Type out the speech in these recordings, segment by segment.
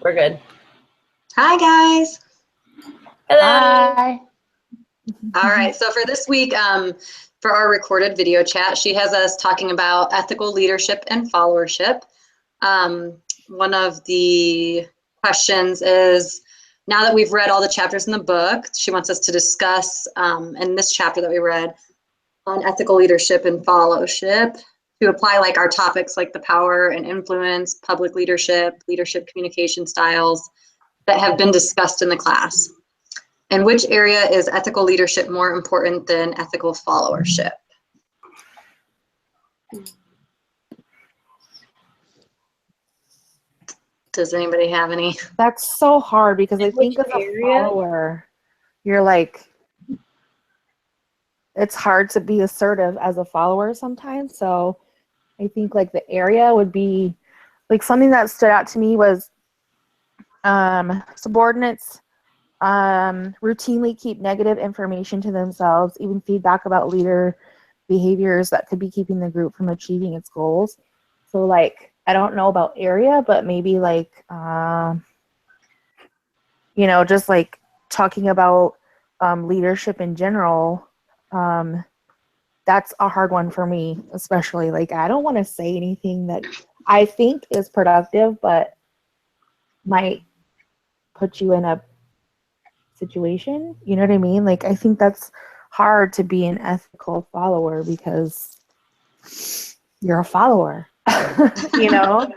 We're good. Hi, guys. Hello. Hi. All right, so for this week, for our recorded video chat, she has us talking about ethical leadership and followership. One of the questions is, now that we've read all the chapters in the book, she wants us to discuss in this chapter that we read on ethical leadership and followership, to apply like our topics like the power and influence, public leadership, leadership communication styles that have been discussed in the class. In which area is ethical leadership more important than ethical followership? Does anybody have any? That's so hard because I think as a follower, you're like, it's hard to be assertive as a follower sometimes. So I think like the area would be like something that stood out to me was subordinates routinely keep negative information to themselves, even feedback about leader behaviors that could be keeping the group from achieving its goals. So like, I don't know about area, but maybe like, you know, just like talking about leadership in general, that's a hard one for me, especially. Like, I don't want to say anything that I think is productive, but might put you in a situation. You know what I mean? Like, I think that's hard to be an ethical follower because you're a follower, you know?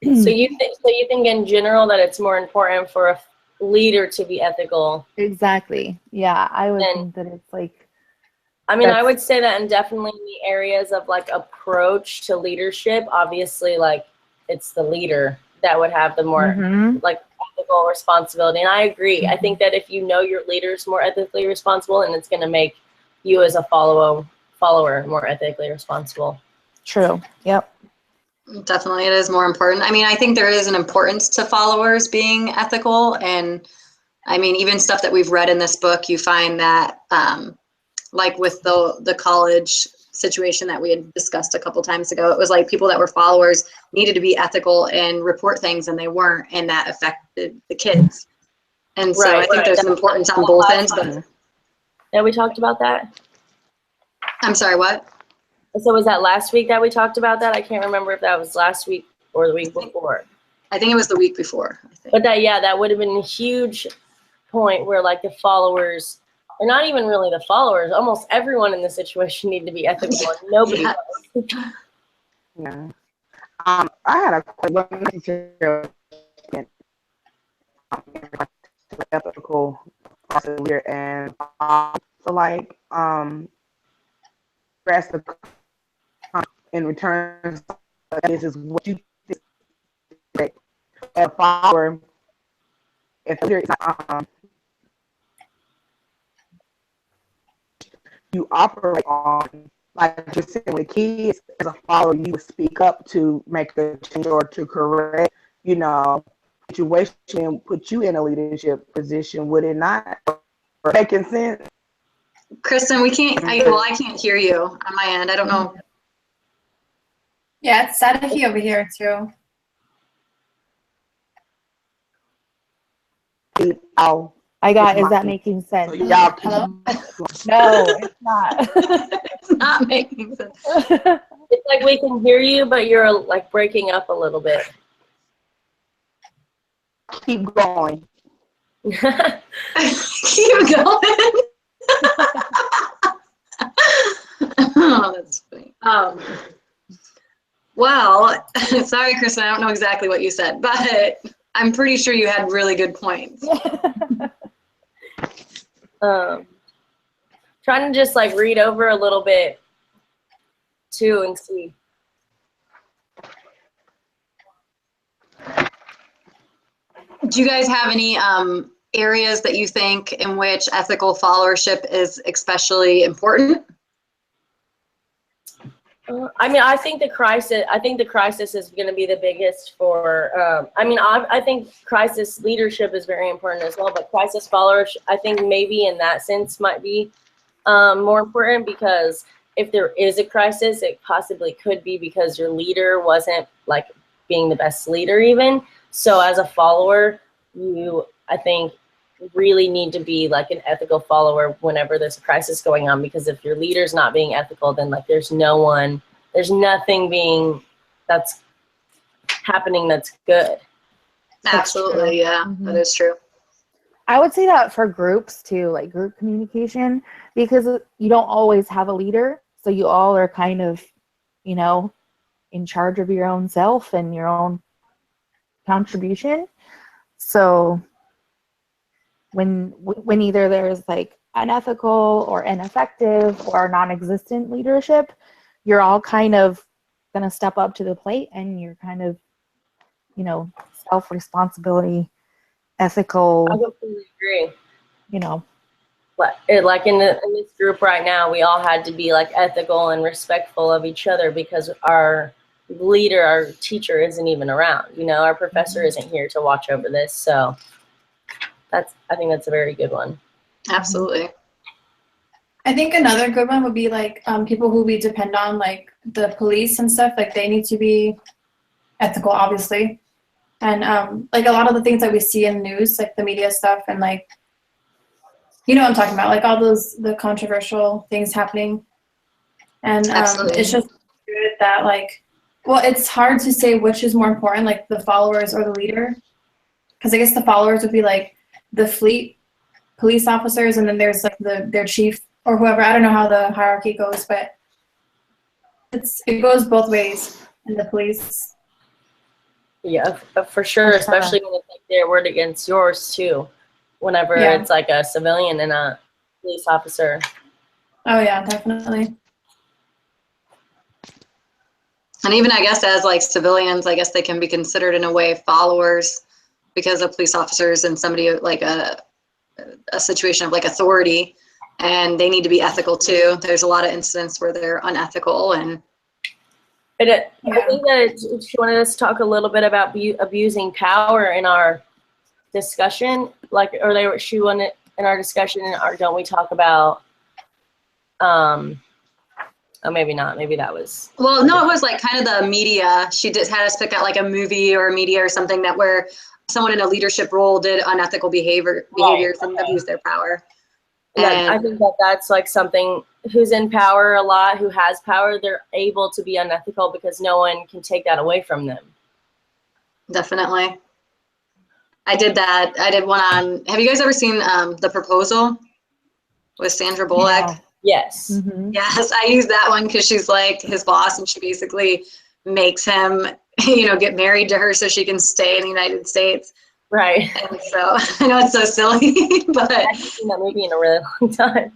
So you think in general that it's more important for a leader to be ethical? Exactly. Yeah, I would think that it's like, I mean, I would say that, and definitely in the areas of like approach to leadership, obviously like it's the leader that would have the more like ethical responsibility. And I agree. I think that if you know your leader's more ethically responsible, and it's going to make you as a follower more ethically responsible. True. Yep. Definitely, it is more important. I mean, I think there is an importance to followers being ethical. And I mean, even stuff that we've read in this book, you find that like with the college situation that we had discussed a couple times ago, it was like people that were followers needed to be ethical and report things, and they weren't, and that affected the kids. And so I think there's an importance on both ends. But yeah, we talked about that. I'm sorry, what? So was that last week that we talked about that? I can't remember if that was last week or the week before. I think it was the week before. I think. But that would have been a huge point where like the followers, or not even really the followers, almost everyone in the situation need to be ethical. And nobody does. Yeah. I had a question ethical process leader, and so like rest of in return, this is what you think a follower, if the leader is you operate on, like you're saying with kids, as a follower, you would speak up to make the change or to correct, you know, situation, put you in a leadership position, would it not? Making sense? Kristen, we can't, I can't hear you on my end. I don't know. Yeah, it's staticky over here too. Oh, I got, is that making sense? So y'all Hello? No, it's not. It's not making sense. It's like we can hear you, but you're like breaking up a little bit. Keep going. Keep going. Oh, that's funny. Well, sorry, Kristen, I don't know exactly what you said, but I'm pretty sure you had really good points. Trying to just like read over a little bit too and see. Do you guys have any areas that you think in which ethical followership is especially important? I mean, I think the crisis is going to be the biggest for, I think crisis leadership is very important as well, but crisis followers, I think maybe in that sense might be more important, because if there is a crisis, it possibly could be because your leader wasn't like being the best leader even. So as a follower, you, I think, really need to be like an ethical follower whenever there's a crisis going on, because if your leader's not being ethical, then like there's nothing being that's happening that's good. Absolutely, yeah, that is true. I would say that for groups too, like group communication, because you don't always have a leader, so you all are kind of, you know, in charge of your own self and your own contribution. So when either there's like unethical or ineffective or non-existent leadership, you're all kind of going to step up to the plate, and you're kind of, you know, self-responsibility, ethical. I completely agree. You know, like in this group right now, we all had to be like ethical and respectful of each other because our leader, our teacher, isn't even around. You know, our professor isn't here to watch over this. So I think that's a very good one. Absolutely. I think another good one would be like people who we depend on, like the police and stuff. Like they need to be ethical, obviously, and like a lot of the things that we see in the news, like the media stuff, and like, you know what I'm talking about, like all the controversial things happening, and it's just good that like, well, it's hard to say which is more important, like the followers or the leader, because I guess the followers would be like the fleet police officers, and then there's like their chief or whoever. I don't know how the hierarchy goes, but it goes both ways in the police. Yeah, for sure, especially when it's like their word against yours too. Whenever it's like a civilian and a police officer. Oh yeah, definitely. And even I guess as like civilians, I guess they can be considered in a way followers, because of police officers and somebody like a situation of like authority, and they need to be ethical too. There's a lot of incidents where they're unethical, and I think that she wanted us to talk a little bit about abusing power in our discussion, like, or she wanted in our discussion, or don't we talk about oh, maybe not, maybe that was, well, no, it was like kind of the media. She just had us pick out like a movie or a media or something that where someone in a leadership role did unethical behaviors and abused their power. Yeah, I think that's like something, who's in power a lot, who has power, they're able to be unethical because no one can take that away from them. Definitely. I did that. I did one on, have you guys ever seen The Proposal with Sandra Bullock? Yeah. Yes. Mm-hmm. Yes, I use that one because she's like his boss, and she basically makes him, you know, get married to her so she can stay in the United States. Right. And so I know it's so silly, but I haven't seen that movie in a really long time.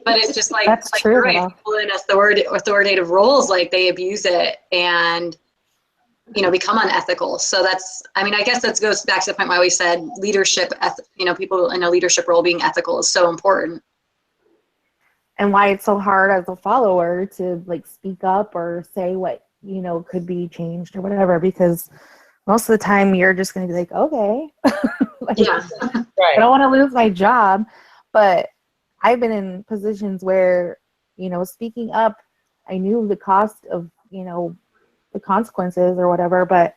But it's just like, That's like true, you're right, though. people in authoritative roles, like they abuse it and, you know, become unethical. So that's, I mean, I guess that goes back to the point why we said leadership, you know, people in a leadership role being ethical is so important. And why it's so hard as a follower to like speak up or say what, you know, could be changed or whatever, because most of the time you're just going to be like, okay, like, Yeah. Right. I don't want to lose my job. But I've been in positions where, you know, speaking up, I knew the cost of, you know, the consequences or whatever, but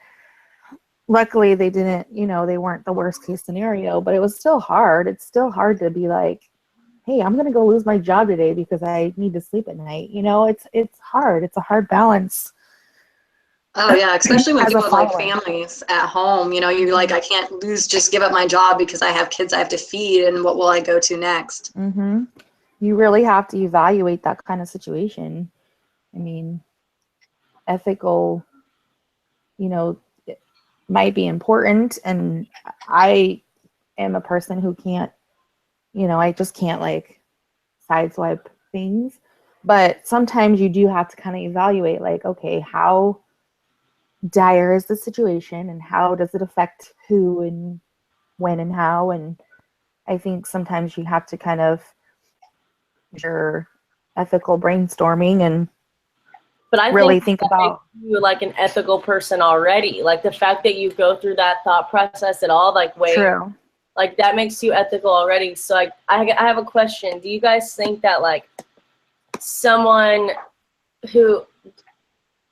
luckily they didn't, you know, they weren't the worst case scenario, but it was still hard. It's still hard to be like, hey, I'm going to go lose my job today because I need to sleep at night. You know, it's hard. It's a hard balance. Oh yeah, especially when As a people have like follower. families at home, you know, you're like, I can't just give up my job because I have kids I have to feed, and what will I go to next? Mm-hmm. You really have to evaluate that kind of situation. I mean, ethical, you know, it might be important, and I am a person who can't, you know, I just can't like sideswipe things. But sometimes you do have to kind of evaluate, like, okay, how dire is the situation and how does it affect who and when and how? And I think sometimes you have to kind of your ethical brainstorming and But I really think think about you like an ethical person already. Like the fact that you go through that thought process at all, like wait, true. like that makes you ethical already. So like I have a question. Do you guys think that like someone who,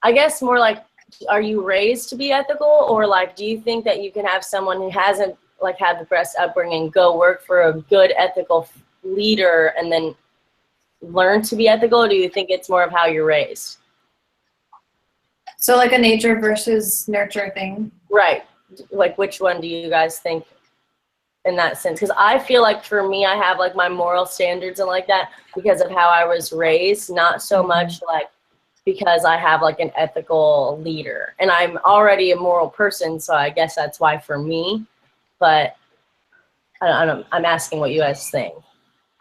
I guess more like are you raised to be ethical, or like, do you think that you can have someone who hasn't like had the best upbringing go work for a good ethical leader and then learn to be ethical? Or do you think it's more of how you're raised? So like a nature versus nurture thing. Right. Like, which one do you guys think in that sense? Because I feel like for me, I have like my moral standards and like that because of how I was raised, not so much like because I have like an ethical leader. And I'm already a moral person, so I guess that's why for me. But I'm asking what you guys think.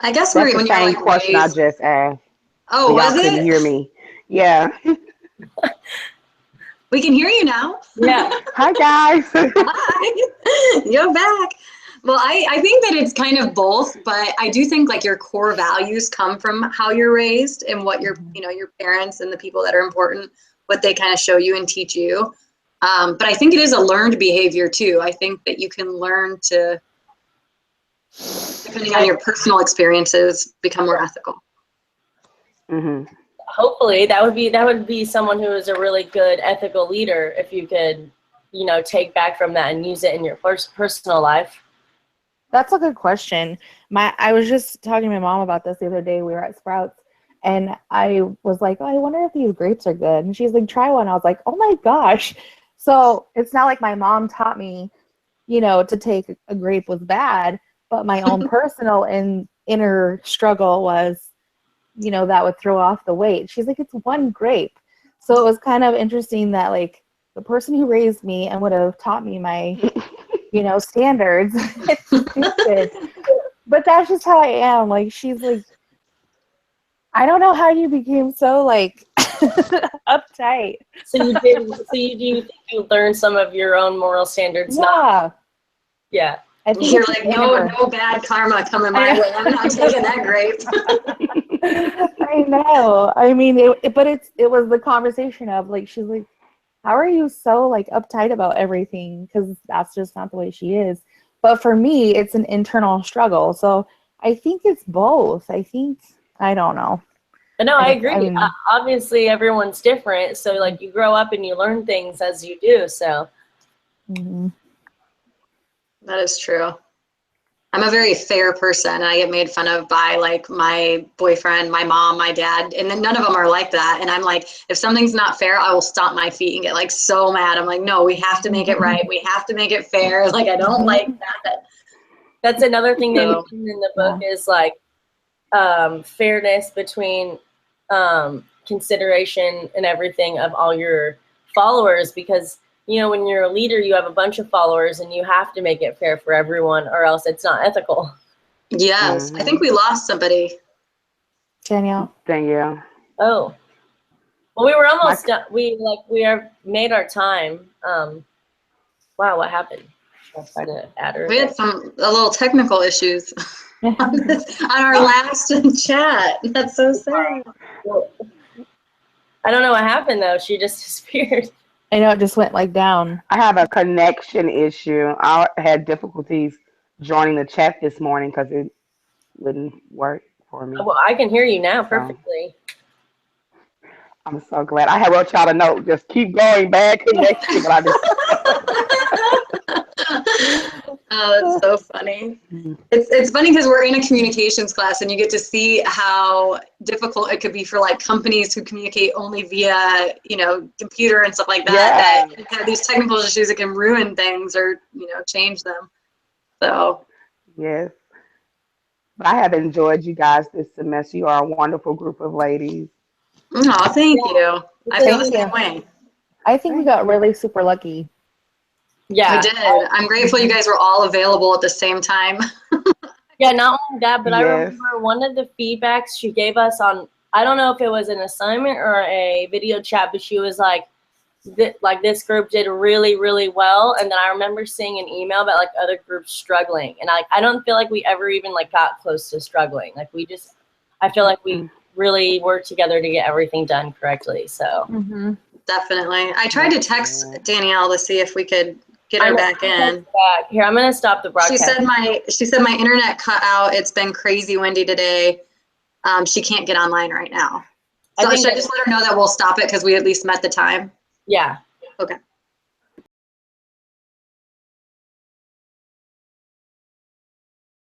I guess That's when the you're same like question I raised. just asked. Oh, Y'all was couldn't it? hear me. Yeah. We can hear you now. Yeah. Hi, guys. Hi, you're back. Well, I think that it's kind of both, but I do think like your core values come from how you're raised and what your, your parents and the people that are important, what they kind of show you and teach you. But I think it is a learned behavior too. I think that you can learn to, depending on your personal experiences, become more ethical. Mm-hmm. Hopefully that would be someone who is a really good ethical leader if you could, take back from that and use it in your personal life. That's a good question. I was just talking to my mom about this the other day. We were at Sprouts, and I was like, "Oh, I wonder if these grapes are good." And she's like, "Try one." I was like, "Oh my gosh!" So it's not like my mom taught me, to take a grape was bad, but my own personal and inner struggle was, that would throw off the weight. She's like, "It's one grape." So it was kind of interesting that like the person who raised me and would have taught me my standards. It's stupid. But that's just how I am. Like, she's like, I don't know how you became so, like, uptight. So you think you learned some of your own moral standards? Yeah. Yeah. I think You're it's like, in no her. bad karma coming my way. I'm not taking that grape. I know. I mean, it was the conversation of, like, she's like, how are you so, like, uptight about everything? Because that's just not the way she is. But for me, it's an internal struggle. So I think it's both. I don't know. But no, I agree. I mean, obviously, everyone's different. So, like, you grow up and you learn things as you do. So, That is true. I'm a very fair person, and I get made fun of by like my boyfriend, my mom, my dad, and then none of them are like that. And I'm like, if something's not fair, I will stomp my feet and get like so mad. I'm like, no, we have to make it right. We have to make it fair. Like, I don't like that. that's another thing they mentioned in the book is like fairness between consideration and everything of all your followers, because when you're a leader, you have a bunch of followers and you have to make it fair for everyone or else it's not ethical. Yes. I think we lost somebody. Danielle. Oh. Well, we were almost done. We are made our time. Wow, what happened? I'll try to add her. We had a little technical issues on our last chat. That's so sad. I don't know what happened though. She just disappeared. I know it just went like down. I have a connection issue. I had difficulties joining the chat this morning because it wouldn't work for me. Well, I can hear you now perfectly. I'm so glad. I had wrote y'all a note. Just keep going. Bad connection. But I just Oh, that's so funny. It's funny because we're in a communications class and you get to see how difficult it could be for like companies who communicate only via, computer and stuff like that, that have these technical issues that can ruin things or, change them. So. Yes. But I have enjoyed you guys this semester. You are a wonderful group of ladies. Oh, thank you. I feel the same way. I think we got really super lucky. Yeah, we did. I'm grateful you guys were all available at the same time. Yeah, not only that, but I remember one of the feedbacks she gave us on, I don't know if it was an assignment or a video chat, but she was like, this group did really, really well. And then I remember seeing an email about like other groups struggling. And I don't feel like we ever even like got close to struggling. Like I feel like we really worked together to get everything done correctly. So Definitely. I tried to text Danielle to see if we could get her back in. Here, I'm gonna stop the broadcast. She said my internet cut out. It's been crazy windy today. She can't get online right now. So should I just let her know that we'll stop it because we at least met the time? Yeah. Okay.